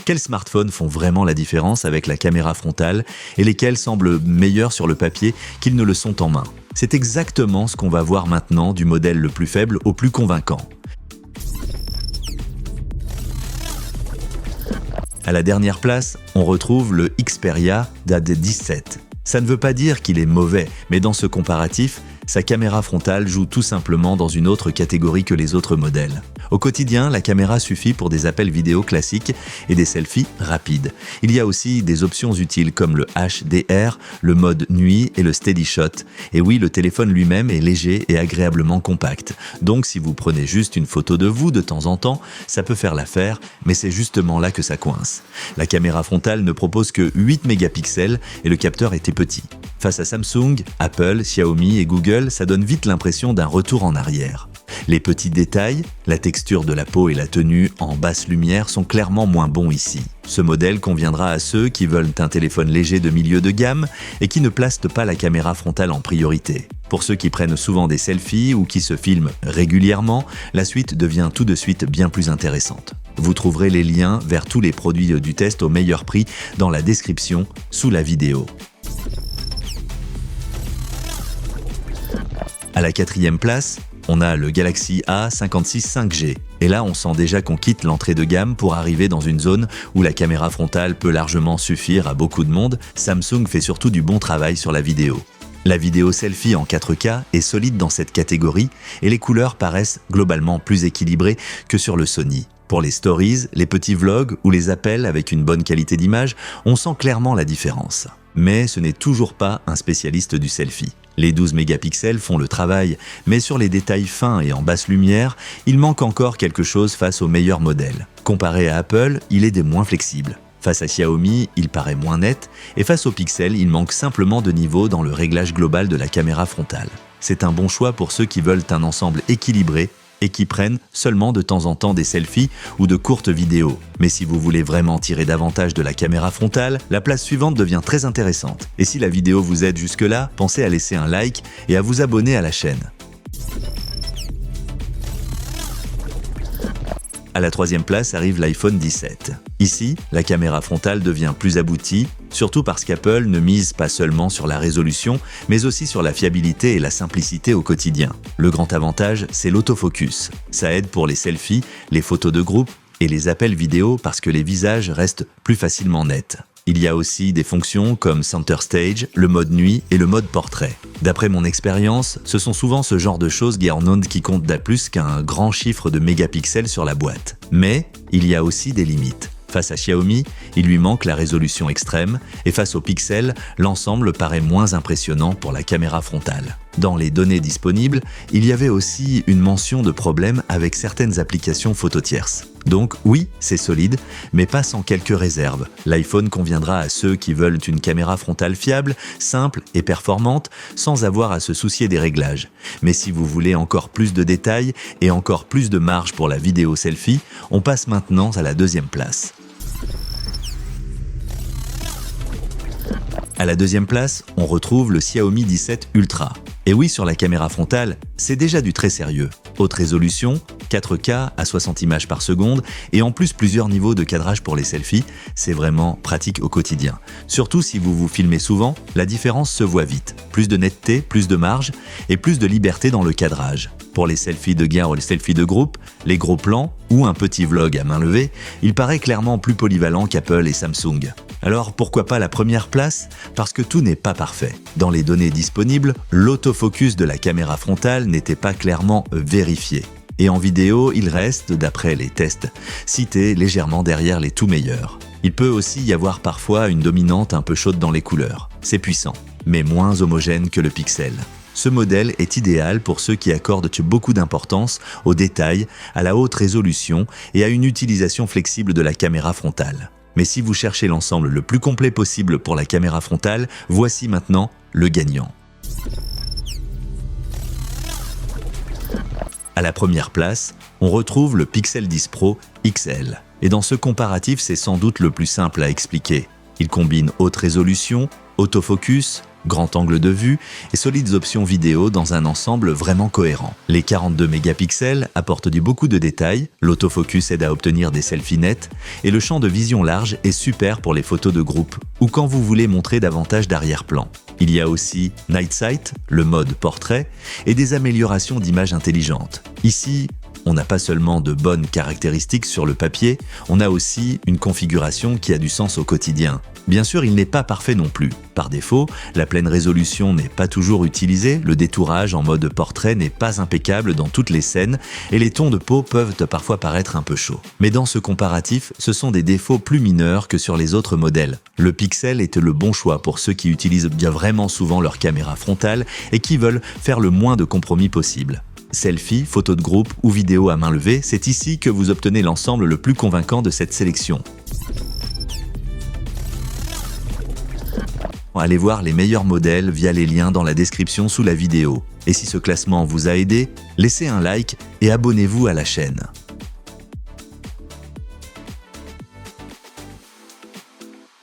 Quels smartphones font vraiment la différence avec la caméra frontale et lesquels semblent meilleurs sur le papier qu'ils ne le sont en main? C'est exactement ce qu'on va voir maintenant du modèle le plus faible au plus convaincant. À la dernière place, on retrouve le Xperia DAD17. Ça ne veut pas dire qu'il est mauvais, mais dans ce comparatif, sa caméra frontale joue tout simplement dans une autre catégorie que les autres modèles. Au quotidien, la caméra suffit pour des appels vidéo classiques et des selfies rapides. Il y a aussi des options utiles comme le HDR, le mode nuit et le Steady Shot. Et oui, le téléphone lui-même est léger et agréablement compact. Donc si vous prenez juste une photo de vous de temps en temps, ça peut faire l'affaire, mais c'est justement là que ça coince. La caméra frontale ne propose que 8 mégapixels et le capteur était petit. Face à Samsung, Apple, Xiaomi et Google, ça donne vite l'impression d'un retour en arrière. Les petits détails, la texture de la peau et la tenue en basse lumière sont clairement moins bons ici. Ce modèle conviendra à ceux qui veulent un téléphone léger de milieu de gamme et qui ne placent pas la caméra frontale en priorité. Pour ceux qui prennent souvent des selfies ou qui se filment régulièrement, la suite devient tout de suite bien plus intéressante. Vous trouverez les liens vers tous les produits du test au meilleur prix dans la description sous la vidéo. À la 4e place, on a le Galaxy A56 5G. Et là, on sent déjà qu'on quitte l'entrée de gamme pour arriver dans une zone où la caméra frontale peut largement suffire à beaucoup de monde. Samsung fait surtout du bon travail sur la vidéo. La vidéo selfie en 4K est solide dans cette catégorie et les couleurs paraissent globalement plus équilibrées que sur le Sony. Pour les stories, les petits vlogs ou les appels avec une bonne qualité d'image, on sent clairement la différence. Mais ce n'est toujours pas un spécialiste du selfie. Les 12 mégapixels font le travail, mais sur les détails fins et en basse lumière, il manque encore quelque chose face aux meilleurs modèles. Comparé à Apple, il est des moins flexibles. Face à Xiaomi, il paraît moins net, et face aux pixels, il manque simplement de niveau dans le réglage global de la caméra frontale. C'est un bon choix pour ceux qui veulent un ensemble équilibré et qui prennent seulement de temps en temps des selfies ou de courtes vidéos. Mais si vous voulez vraiment tirer davantage de la caméra frontale, la place suivante devient très intéressante. Et si la vidéo vous aide jusque-là, pensez à laisser un like et à vous abonner à la chaîne. À la 3e place arrive l'iPhone 17. Ici, la caméra frontale devient plus aboutie, surtout parce qu'Apple ne mise pas seulement sur la résolution, mais aussi sur la fiabilité et la simplicité au quotidien. Le grand avantage, c'est l'autofocus. Ça aide pour les selfies, les photos de groupe et les appels vidéo parce que les visages restent plus facilement nets. Il y a aussi des fonctions comme Center Stage, le mode nuit et le mode portrait. D'après mon expérience, ce sont souvent ce genre de choses qui comptent plus qu'un grand chiffre de mégapixels sur la boîte. Mais il y a aussi des limites. Face à Xiaomi, il lui manque la résolution extrême et face aux pixels, l'ensemble paraît moins impressionnant pour la caméra frontale. Dans les données disponibles, il y avait aussi une mention de problème avec certaines applications photo tierces. Donc oui, c'est solide, mais pas sans quelques réserves. L'iPhone conviendra à ceux qui veulent une caméra frontale fiable, simple et performante, sans avoir à se soucier des réglages. Mais si vous voulez encore plus de détails et encore plus de marge pour la vidéo selfie, on passe maintenant à la 2e place. À la 2e place, on retrouve le Xiaomi 17 Ultra. Et oui, sur la caméra frontale, c'est déjà du très sérieux. Haute résolution, 4K à 60 images par seconde et en plus plusieurs niveaux de cadrage pour les selfies, c'est vraiment pratique au quotidien. Surtout si vous vous filmez souvent, la différence se voit vite. Plus de netteté, plus de marge et plus de liberté dans le cadrage. Pour les selfies de gain ou les selfies de groupe, les gros plans ou un petit vlog à main levée, il paraît clairement plus polyvalent qu'Apple et Samsung. Alors pourquoi pas la 1re place? Parce que tout n'est pas parfait. Dans les données disponibles, l'autofocus de la caméra frontale n'était pas clairement vérifié. Et en vidéo, il reste, d'après les tests cités, légèrement derrière les tout meilleurs. Il peut aussi y avoir parfois une dominante un peu chaude dans les couleurs. C'est puissant, mais moins homogène que le Pixel. Ce modèle est idéal pour ceux qui accordent beaucoup d'importance aux détails, à la haute résolution et à une utilisation flexible de la caméra frontale. Mais si vous cherchez l'ensemble le plus complet possible pour la caméra frontale, voici maintenant le gagnant. À la 1re place, on retrouve le Pixel 10 Pro XL. Et dans ce comparatif, c'est sans doute le plus simple à expliquer. Il combine haute résolution, autofocus, grand angle de vue et solides options vidéo dans un ensemble vraiment cohérent. Les 42 mégapixels apportent beaucoup de détails, l'autofocus aide à obtenir des selfies nets et le champ de vision large est super pour les photos de groupe ou quand vous voulez montrer davantage d'arrière-plan. Il y a aussi Night Sight, le mode portrait, et des améliorations d'image intelligentes. Ici, on n'a pas seulement de bonnes caractéristiques sur le papier, on a aussi une configuration qui a du sens au quotidien. Bien sûr, il n'est pas parfait non plus. Par défaut, la pleine résolution n'est pas toujours utilisée, le détourage en mode portrait n'est pas impeccable dans toutes les scènes et les tons de peau peuvent parfois paraître un peu chauds. Mais dans ce comparatif, ce sont des défauts plus mineurs que sur les autres modèles. Le Pixel est le bon choix pour ceux qui utilisent bien vraiment souvent leur caméra frontale et qui veulent faire le moins de compromis possible. Selfie, photos de groupe ou vidéo à main levée, c'est ici que vous obtenez l'ensemble le plus convaincant de cette sélection. Allez voir les meilleurs modèles via les liens dans la description sous la vidéo. Et si ce classement vous a aidé, laissez un like et abonnez-vous à la chaîne.